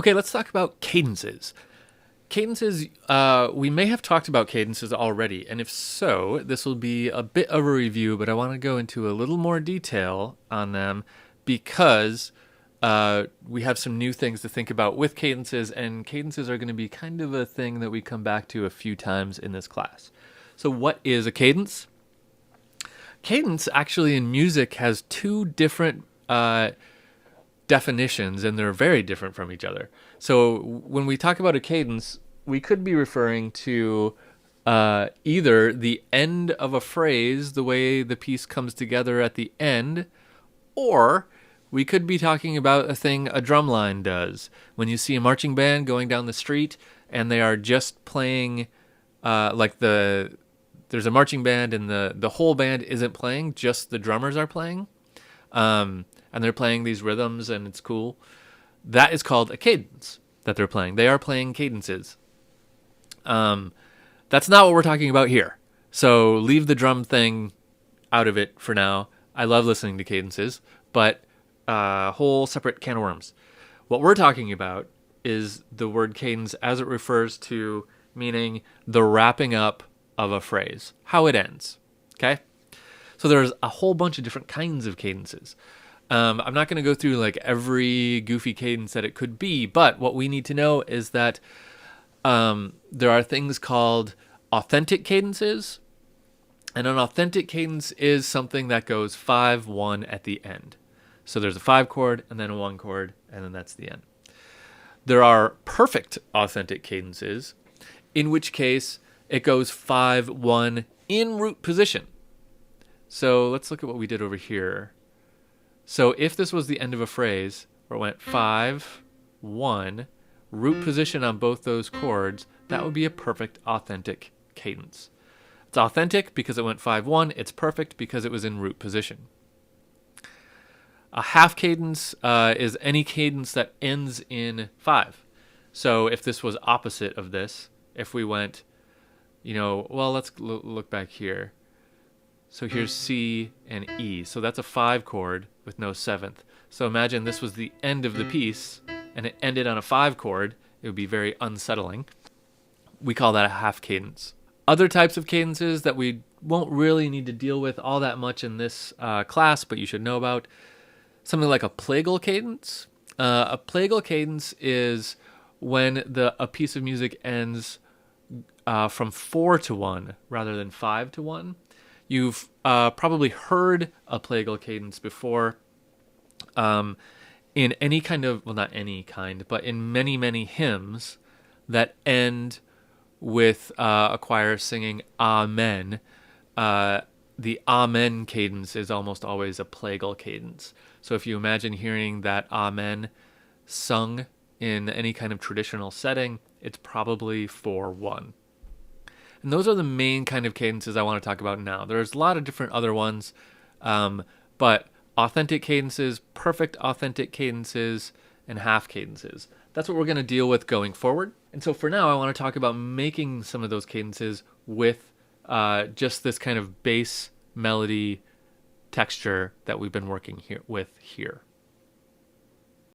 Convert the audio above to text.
Okay, let's talk about cadences. Cadences, we may have talked about cadences already, and if so, this will be a bit of a review, but I want to go into a little more detail on them because we have some new things to think about with cadences, and cadences are going to be kind of a thing that we come back to a few times in this class. So, what is a cadence? Cadence actually in music has two different definitions, and they're very different from each other. So when we talk about a cadence, we could be referring to either the end of a phrase, the way the piece comes together at the end, or we could be talking about a thing a drum line does. When you see a marching band going down the street and they are just playing there's a marching band and the whole band isn't playing, just the drummers are playing. And they're playing these rhythms and it's cool. That is called a cadence that they're playing. They are playing cadences. That's not what we're talking about here. So leave the drum thing out of it for now. I love listening to cadences, but a whole separate can of worms. What we're talking about is the word cadence as it refers to meaning the wrapping up of a phrase, how it ends. Okay? So there's a whole bunch of different kinds of cadences. I'm not going to go through like every goofy cadence that it could be, but what we need to know is that there are things called authentic cadences, and an authentic cadence is something that goes 5-1 at the end. So there's a 5 chord and then a 1 chord, and then that's the end. There are perfect authentic cadences, in which case it goes 5-1 in root position. So let's look at what we did over here. So if this was the end of a phrase where it went 5-1, root position on both those chords, that would be a perfect authentic cadence. It's authentic because it went 5-1. It's perfect because it was in root position. A half cadence is any cadence that ends in 5. So if this was opposite of this, if we went, let's look back here. So here's C and E. So that's a 5 chord with no 7th. So imagine this was the end of the piece and it ended on a 5 chord. It would be very unsettling. We call that a half cadence. Other types of cadences that we won't really need to deal with all that much in this class, but you should know about. Something like a plagal cadence. A plagal cadence is when a piece of music ends from 4-1 rather than 5-1. You've probably heard a plagal cadence before in any kind of, well, not any kind, but in many, many hymns that end with a choir singing Amen. The Amen cadence is almost always a plagal cadence. So if you imagine hearing that Amen sung in any kind of traditional setting, it's probably 4-1. And those are the main kind of cadences I want to talk about now. There's a lot of different other ones, but authentic cadences, perfect authentic cadences, and half cadences. That's what we're going to deal with going forward. And so for now, I want to talk about making some of those cadences with just this kind of bass melody texture that we've been working with here.